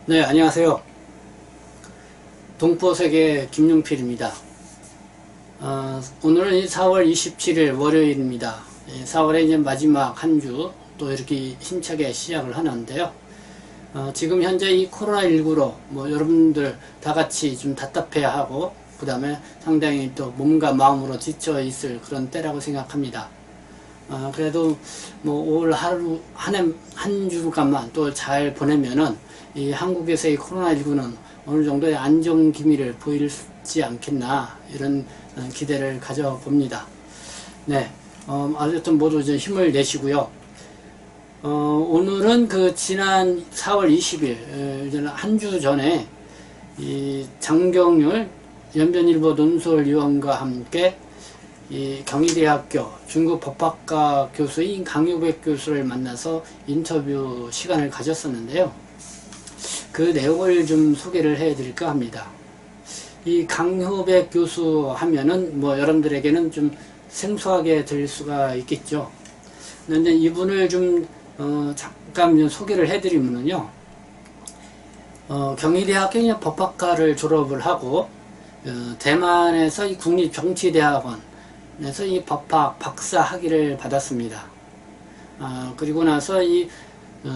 네, 안녕하세요. 동포세계 김용필입니다. 오늘은 4월 27일 월요일입니다. 4월의 이제 마지막 한 주 또 이렇게 힘차게 시작을 하는데요. 지금 현재 이 코로나19로 여러분들 다 같이 좀 답답해하고 그 다음에 상당히 또 몸과 마음으로 지쳐 있을 그런 때라고 생각합니다. 그래도 올 하루 한 주간만 또 잘 보내면은 이 한국에서의 코로나19는 어느 정도의 안정 기미를 보이지 않겠나 이런 기대를 가져봅니다. 네, 어쨌든 모두 이제 힘을 내시고요. 오늘은 지난 4월 20일 한 주 전에 이 장경률 연변일보 논설위원과 함께 이 경희대학교 중국법학과 교수인 강효백 교수를 만나서 인터뷰 시간을 가졌었는데요. 그 내용을 좀 소개를 해드릴까 합니다. 이 강효백 교수 하면은 여러분들에게는 좀 생소하게 들릴 수가 있겠죠. 그런데 이분을 좀 잠깐 좀 소개를 해드리면요. 경희대학교 법학과를 졸업을 하고 대만에서 이 국립정치대학원에서 이 법학 박사 학위를 받았습니다. 그리고 나서 이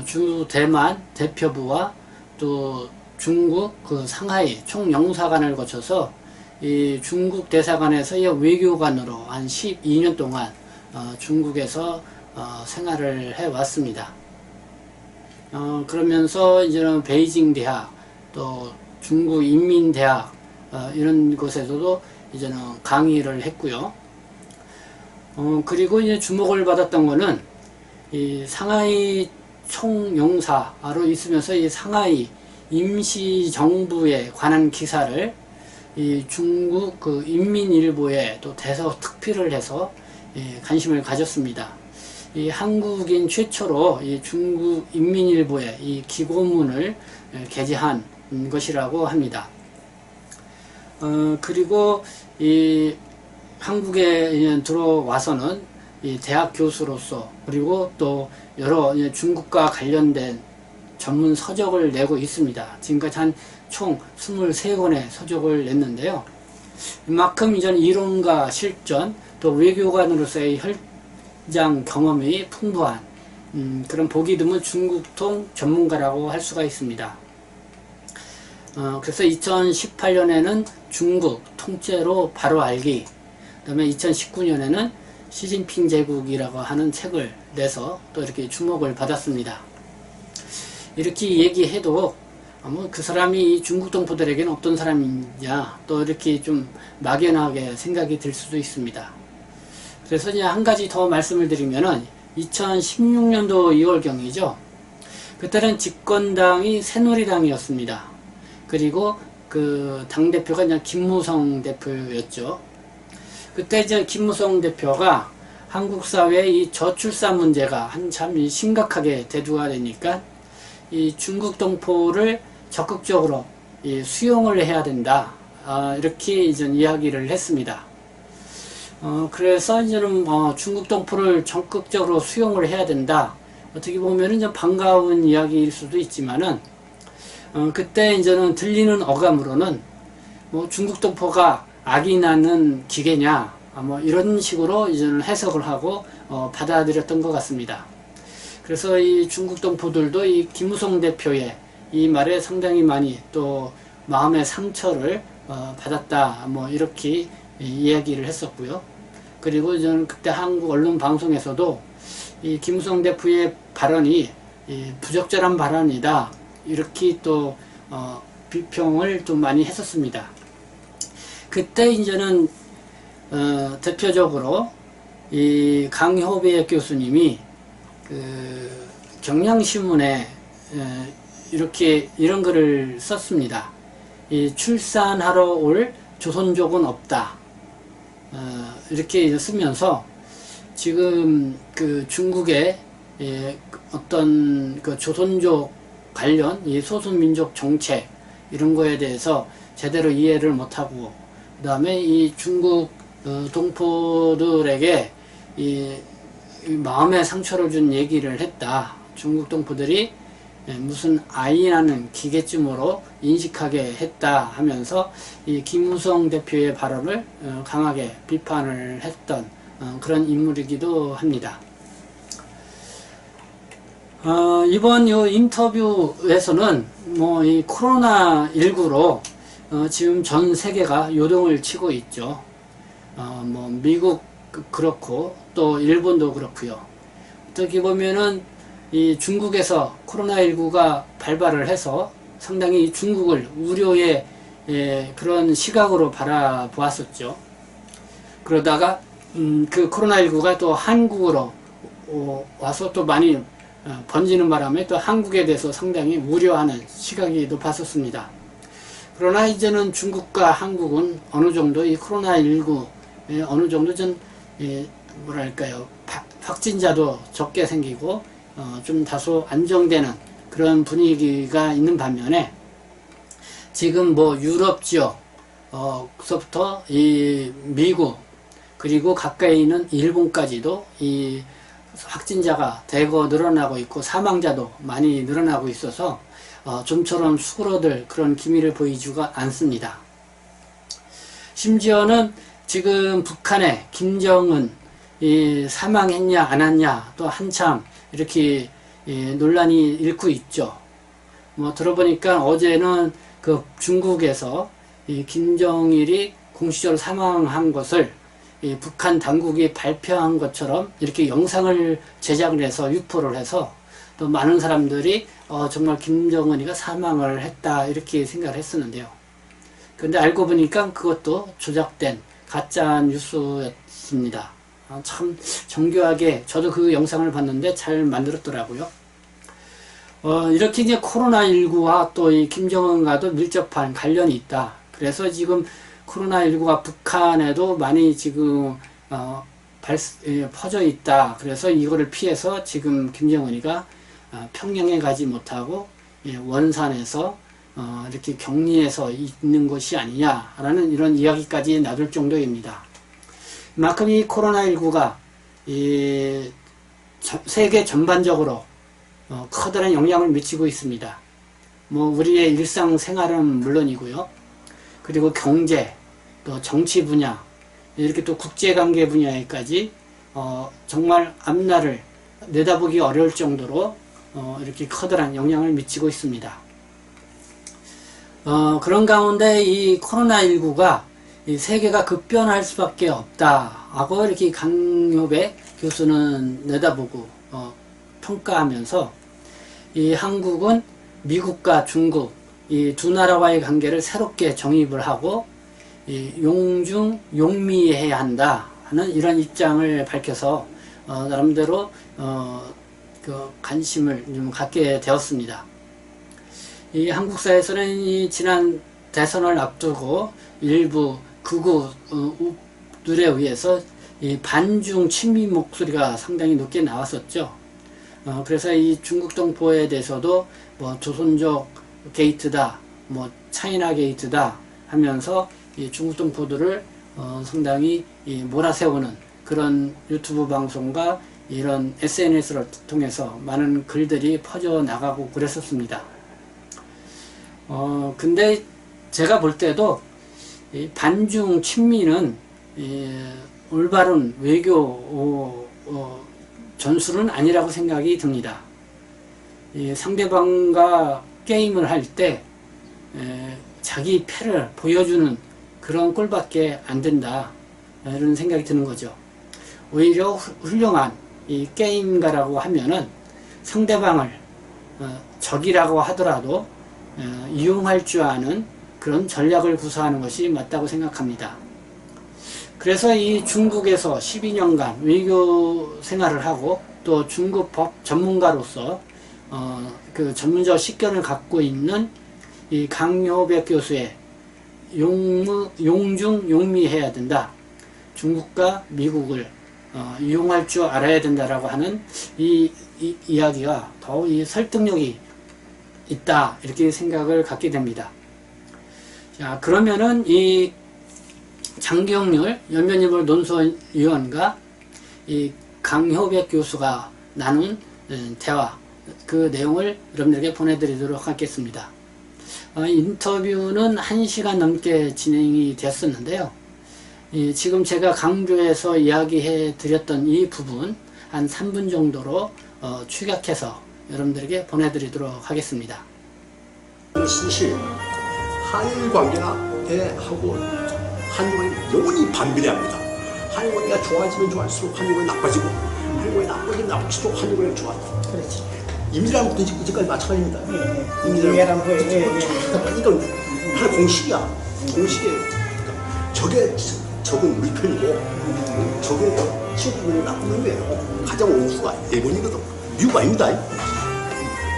주대만 대표부와 또 중국 상하이 총영사관을 거쳐서 이 중국 대사관에서 외교관으로 한 12년 동안 중국에서 생활을 해 왔습니다. 그러면서 이제는 베이징 대학 또 중국 인민대학 이런 곳에서도 이제는 강의를 했고요. 그리고 이제 주목을 받았던 거는 이 상하이 총영사로 있으면서 이 상하이 임시정부에 관한 기사를 이 중국 인민일보에 또 대서 특필을 해서 관심을 가졌습니다. 이 한국인 최초로 이 중국 인민일보에 이 기고문을 게재한 것이라고 합니다. 그리고 이 한국에 들어와서는 이 대학 교수로서 그리고 또 여러 중국과 관련된 전문 서적을 내고 있습니다. 지금까지 한 총 23권의 서적을 냈는데요. 이만큼 이전 이론과 실전 또 외교관으로서의 현장 경험이 풍부한 그런 보기 드문 중국통 전문가라고 할 수가 있습니다. 그래서 2018년에는 중국 통째로 바로 알기, 그 다음에 2019년에는 시진핑 제국이라고 하는 책을 내서 또 이렇게 주목을 받았습니다. 이렇게 얘기해도 그 사람이 중국 동포들에게는 어떤 사람이냐 또 이렇게 좀 막연하게 생각이 들 수도 있습니다. 그래서 이제 한 가지 더 말씀을 드리면은 2016년도 2월경이죠. 그때는 집권당이 새누리당이었습니다. 그리고 당대표가 이제 김무성 대표였죠. 그때 이제 김무성 대표가 한국 사회의 이 저출산 문제가 한참 심각하게 대두가 되니까 이 중국 동포를 적극적으로 수용을 해야 된다. 이렇게 이제 이야기를 했습니다. 그래서 이제는 중국 동포를 적극적으로 수용을 해야 된다. 어떻게 보면은 좀 반가운 이야기일 수도 있지만은 그때 이제는 들리는 어감으로는 중국 동포가 악이 나는 기계냐 이런 식으로 이제는 해석을 하고 받아들였던 것 같습니다. 그래서 이 중국 동포들도 이 김무성 대표의 이 말에 상당히 많이 또 마음의 상처를 받았다 이렇게 이야기를 했었고요. 그리고 저는 그때 한국 언론 방송에서도 이 김무성 대표의 발언이 부적절한 발언이다 이렇게 또 비평을 좀 많이 했었습니다. 그때 이제는 대표적으로 이 강효백 교수님이 경향신문에 이런 글을 썼습니다. 이 출산하러 올 조선족은 없다. 이렇게 쓰면서 지금 중국의 어떤 조선족 관련 이 소수민족 정책 이런 거에 대해서 제대로 이해를 못하고 그 다음에 이 중국 동포들에게 이 마음의 상처를 준 얘기를 했다. 중국 동포들이 무슨 아이라는 기계쯤으로 인식하게 했다 하면서 이 김무성 대표의 발언을 강하게 비판을 했던 그런 인물이기도 합니다. 이번 요 인터뷰에서는 뭐 이 코로나19로 지금 전 세계가 요동을 치고 있죠. 뭐 미국 그렇고 또 일본도 그렇고요. 어떻게 보면은 이 중국에서 코로나19가 발발을 해서 상당히 중국을 우려의 그런 시각으로 바라보았었죠. 그러다가 그 코로나19가 또 한국으로 와서 또 많이 번지는 바람에 또 한국에 대해서 상당히 우려하는 시각이 높았었습니다. 그러나 이제는 중국과 한국은 어느 정도 이 코로나19에 어느 정도 좀 뭐랄까요, 확진자도 적게 생기고 좀 다소 안정되는 그런 분위기가 있는 반면에 지금 뭐 유럽 지역서부터 이 미국 그리고 가까이 있는 일본까지도 이 확진자가 대거 늘어나고 있고 사망자도 많이 늘어나고 있어서 좀처럼 수그러들 그런 기미를 보이지가 않습니다. 심지어는 지금 북한의 김정은 사망했냐 안 했냐 또 한참 이렇게 논란이 일고 있죠. 뭐 들어보니까 어제는 그 중국에서 이 김정일이 공식적으로 사망한 것을 북한 당국이 발표한 것처럼 이렇게 영상을 제작을 해서 유포를 해서 또 많은 사람들이 정말 김정은이가 사망을 했다 이렇게 생각을 했었는데요. 근데 알고 보니까 그것도 조작된 가짜 뉴스였습니다. 참 정교하게 저도 그 영상을 봤는데 잘 만들었더라고요. 이렇게 이제 코로나19와 또 이 김정은과도 밀접한 관련이 있다. 그래서 지금 코로나19가 북한에도 많이 지금 퍼져 있다. 그래서 이거를 피해서 지금 김정은이가 평양에 가지 못하고 원산에서 이렇게 격리해서 있는 것이 아니냐라는 이런 이야기까지 나돌 정도입니다. 그만큼 이 코로나19가 세계 전반적으로 커다란 영향을 미치고 있습니다. 뭐 우리의 일상생활은 물론이고요. 그리고 경제, 또 정치 분야, 이렇게 또 국제관계 분야에까지 정말 앞날을 내다보기 어려울 정도로 이렇게 커다란 영향을 미치고 있습니다. 그런 가운데 이 코로나19가 이 세계가 급변할 수밖에 없다 하고 이렇게 강효배 교수는 내다보고 평가하면서 이 한국은 미국과 중국 이 두 나라와의 관계를 새롭게 정립을 하고 용중 용미해야 한다 하는 이런 입장을 밝혀서 나름대로 그 관심을 좀 갖게 되었습니다. 이 한국사에서는 이 지난 대선을 앞두고 일부 극우들에 의해서 이 반중 친미 목소리가 상당히 높게 나왔었죠. 그래서 이 중국 동포에 대해서도 뭐 조선족 게이트다, 뭐 차이나 게이트다 하면서 이 중국 동포들을 상당히 몰아세우는 그런 유튜브 방송과 이런 SNS를 통해서 많은 글들이 퍼져 나가고 그랬었습니다. 근데 제가 볼 때도 이 반중 친미는 올바른 외교 전술은 아니라고 생각이 듭니다. 상대방과 게임을 할 때 자기 패를 보여주는 그런 꼴밖에 안 된다 이런 생각이 드는 거죠. 오히려 훌륭한 이 게임가라고 하면은 상대방을 적이라고 하더라도 이용할 줄 아는 그런 전략을 구사하는 것이 맞다고 생각합니다. 그래서 이 중국에서 12년간 외교 생활을 하고 또 중국 법 전문가로서 그 전문적 식견을 갖고 있는 이 강효백 교수의 용중 용미해야 된다. 중국과 미국을 이용할 줄 알아야 된다라고 하는 이 이야기가 더욱 이 설득력이 있다 이렇게 생각을 갖게 됩니다. 자, 그러면은 이 장경률 연변인물 논소위원과 이 강효백 교수가 나눈 대화 그 내용을 여러분들에게 보내드리도록 하겠습니다. 인터뷰는 1시간 넘게 진행이 됐었는데요. 지금 제가 강조해서 이야기해 드렸던 이 부분 한 3분 정도로 축약해서 여러분들에게 보내드리도록 하겠습니다. 사실 한일 관계에 하고 한일 영원히 반비례합니다. 한일 관계가 좋아지면 좋아질수록 한일 관계가 나빠지고 한일 관계가 나빠지면 나빠질수록 한일 관계가 좋아져. 그렇지. 임시란부터 이제까지 마찬가지입니다. 임시란부. 이건 하나의 공식이야. 공식에 그러니까 적은 우리 편이고 적은 친구분이 나쁜 놈이에요. 가장 원수가 일본이거든. 미국 아닙니다.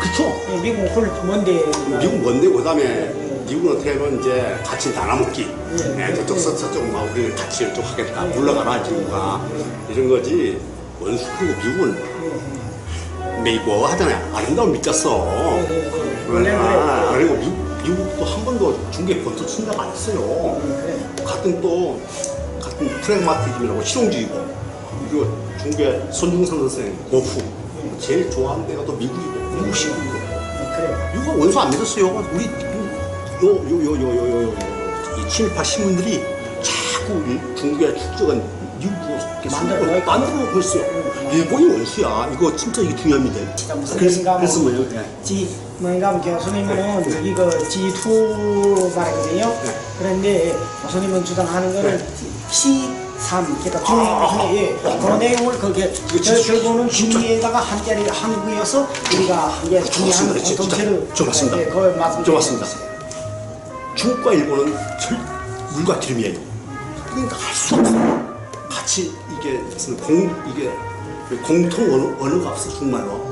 그쵸? 미국 뭔데? 미국 뭔데, 그 다음에 미국은 어떻게 하면 이제 같이 나눠먹기. 저쪽 막 우리는 같이 좀 하겠다. 물러가라, 미국아. 이런 거지. 원수, 그리고 미국은 메이버 하잖아요. 아름다운 믿겼어. 그리고 미국도 한 번도 중국에 권투 친다고 안 했어요. 같은 프랙마티즘이라고 실용주의고. 그리고 중국의 손중성 선생, 고프. 제일 좋아하는 데가 또 미국이고, 미국식이고. 미국은 원수 안 믿었어요. 우리, 이 친일파 신문들이 자꾸 중국의 축적은 미국으로 만들어놓고 있어요. 일본이 원수야. 이거 진짜 이게 중요합니다. 그래서 뭐예요? 뭔가 교수님은 이거 G2 말이거든요. 그런데 교수님은 주장하는 거는 C3, 그러니까 중국의 그 내용을 거기에 결국은 중국에다가 한자리 한국이어서 우리가 이게 중요한 공통체를 좀 맞습니다. 좀 맞습니다. 중국과 일본은 물과 기름이에요. 그러니까 할 수 없어. 같이 이게 공통 언어가 없어, 중말로.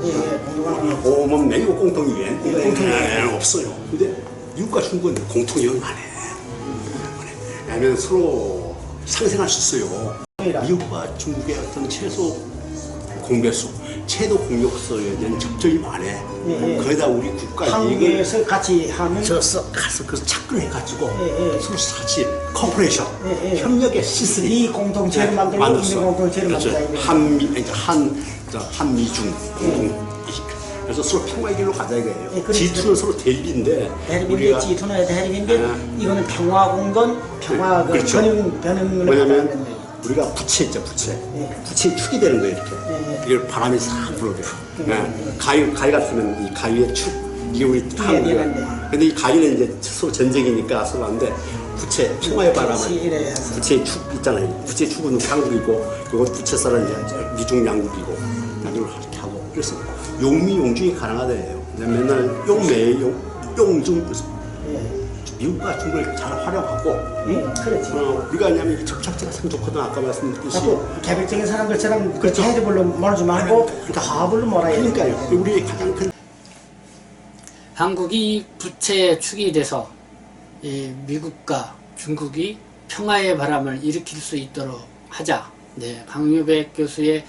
매우 공통语言, 공통语言 없어요. 근데 미국과 중국은 공통语言 안 해. 왜냐면 서로 상생할 수 있어요. 미국과 중국의 어떤 최소 공배수, 최소 공격서에 대한 접점이 많아. 거기다 우리 국가 한국에서 같이 하면 그래서 착근해가지고 서로 같이 커퍼레이션, 협력의 시스템 이 공동체를 만들고 우리 공동체를 만들어야 한미중 공동. 그래서 서로 평화의 길로 가자 이거예요. G2는 서로 대립인데 우리가 G2는 대립인데 이거는 평화공동, 평화 그렇죠. 변형을 왜냐면 우리가 부채 있죠, 부채. 부채의 축이 되는 거예요, 이렇게. 이걸 바람이 싹 불어대요. 가위 같으면 이 가위의 축, 이게 우리 한국이야. 근데 이 가위는 이제 서로 전쟁이니까 서로 안 돼. 부채, 평화의 바람을. 부채의 축 있잖아요. 부채의 축은 한국이고, 이거 부채살은 이제 미중 양국이고, 이걸 이렇게 하고. 그래서 용미용중이 가능하대요. 맨날 용중, 미국과 중국을 잘 활용하고, 그렇지. 우리가 왜냐면 접착제가 참 좋거든. 아까 말씀드렸듯이. 개별적인 사람들처럼 해저블로 몰지 말고 화합으로 몰아야 돼. 그러니까요. 우리 가장 큰 한국이 부채의 축이 돼서 미국과 중국이 평화의 바람을 일으킬 수 있도록 하자. 강유백 교수의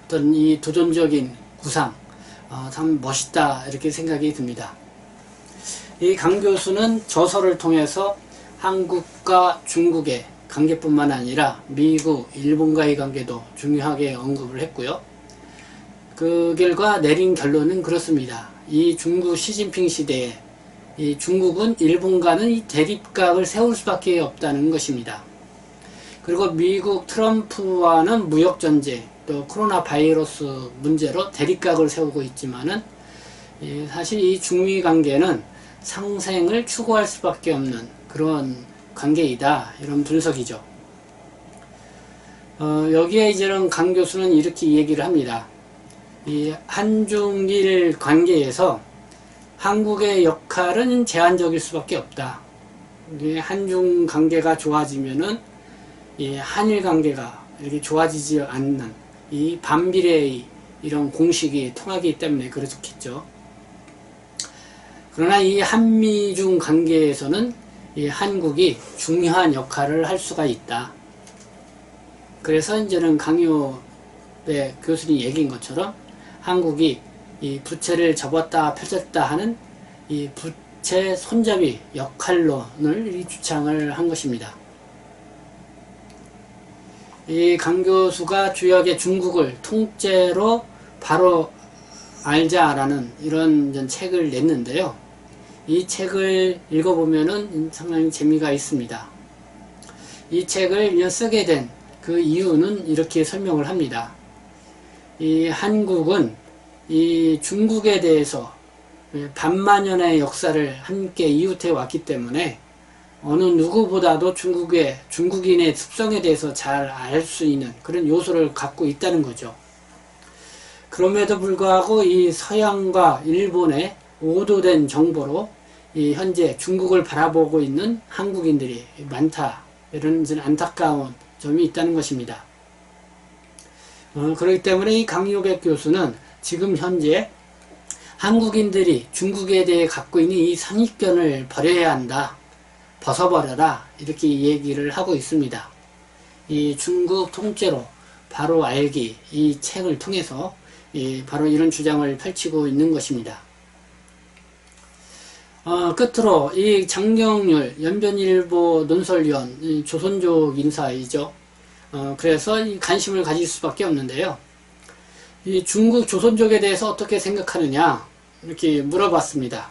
어떤 이 도전적인 구상, 참 멋있다 이렇게 생각이 듭니다. 이 강 교수는 저서를 통해서 한국과 중국의 관계뿐만 아니라 미국, 일본과의 관계도 중요하게 언급을 했고요. 그 결과 내린 결론은 그렇습니다. 이 중국 시진핑 시대에 이 중국은 일본과는 이 대립각을 세울 수밖에 없다는 것입니다. 그리고 미국 트럼프와는 무역전쟁, 또 코로나 바이러스 문제로 대립각을 세우고 있지만은 사실 이 중미 관계는 상생을 추구할 수밖에 없는 그런 관계이다, 이런 분석이죠. 여기에 이제는 강 교수는 이렇게 얘기를 합니다. 이 한중일 관계에서 한국의 역할은 제한적일 수밖에 없다. 한중 관계가 좋아지면은 이 한일 관계가 이렇게 좋아지지 않는 이 반비례의 이런 공식이 통하기 때문에 그렇겠죠. 그러나 이 한미중 관계에서는 이 한국이 중요한 역할을 할 수가 있다. 그래서 이제는 강요배 교수님이 얘기한 것처럼 한국이 이 부채를 접었다 펼쳤다 하는 이 부채 손잡이 역할론을 주창을 한 것입니다. 이 강 교수가 주역의 중국을 통째로 바로 알자라는 이런 책을 냈는데요. 이 책을 읽어보면은 상당히 재미가 있습니다. 이 책을 쓰게 된 그 이유는 이렇게 설명을 합니다. 이 한국은 이 중국에 대해서 반만년의 역사를 함께 이웃해 왔기 때문에 어느 누구보다도 중국인의 습성에 대해서 잘 알 수 있는 그런 요소를 갖고 있다는 거죠. 그럼에도 불구하고 이 서양과 일본의 오도된 정보로 이 현재 중국을 바라보고 있는 한국인들이 많다. 이런 안타까운 점이 있다는 것입니다. 그렇기 때문에 이 강요백 교수는 지금 현재 한국인들이 중국에 대해 갖고 있는 이 선입견을 버려야 한다. 벗어버려라. 이렇게 얘기를 하고 있습니다. 이 중국 통째로 바로 알기 이 책을 통해서 바로 이런 주장을 펼치고 있는 것입니다. 끝으로 이 장경률 연변일보 논설위원 조선족 인사이죠. 그래서 이 관심을 가질 수밖에 없는데요. 이 중국 조선족에 대해서 어떻게 생각하느냐 이렇게 물어봤습니다.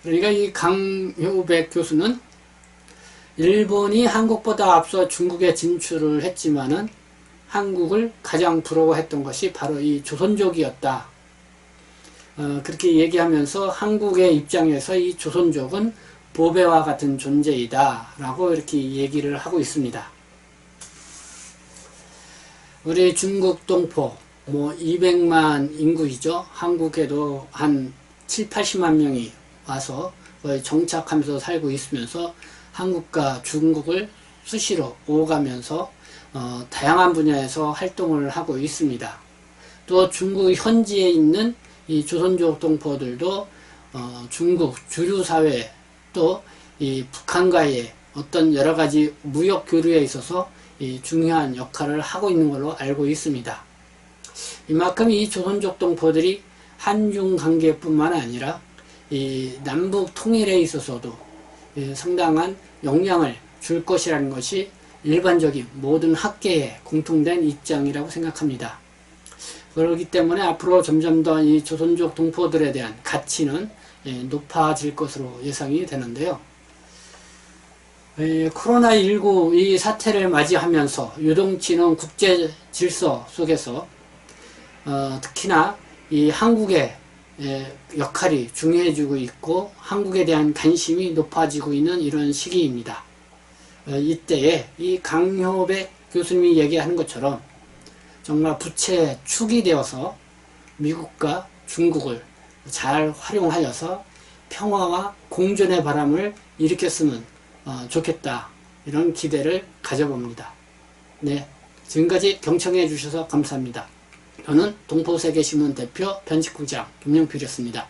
그러니까 이 강효백 교수는 일본이 한국보다 앞서 중국에 진출을 했지만은 한국을 가장 부러워했던 것이 바로 이 조선족이었다. 그렇게 얘기하면서 한국의 입장에서 이 조선족은 보배와 같은 존재이다 라고 이렇게 얘기를 하고 있습니다. 우리 중국 동포 200만 인구이죠. 한국에도 한 7, 80만 명이 와서 거의 정착하면서 살고 있으면서 한국과 중국을 수시로 오가면서 다양한 분야에서 활동을 하고 있습니다. 또 중국 현지에 있는 이 조선족 동포들도 중국 주류사회 또 이 북한과의 어떤 여러가지 무역 교류에 있어서 이 중요한 역할을 하고 있는 걸로 알고 있습니다. 이만큼 이 조선족 동포들이 한중 관계뿐만 아니라 이 남북 통일에 있어서도 상당한 영향을 줄 것이라는 것이 일반적인 모든 학계의 공통된 입장이라고 생각합니다. 그렇기 때문에 앞으로 점점 더 이 조선족 동포들에 대한 가치는 높아질 것으로 예상이 되는데요. 코로나19 이 사태를 맞이하면서 유동치는 국제 질서 속에서 특히나 이 한국의 역할이 중요해지고 있고 한국에 대한 관심이 높아지고 있는 이런 시기입니다. 이때에 이 강효백 교수님이 얘기하는 것처럼 정말 부채의 축이 되어서 미국과 중국을 잘 활용하여서 평화와 공존의 바람을 일으켰으면 좋겠다. 이런 기대를 가져봅니다. 네, 지금까지 경청해 주셔서 감사합니다. 저는 동포세계신문 대표 편집국장 김용필이었습니다.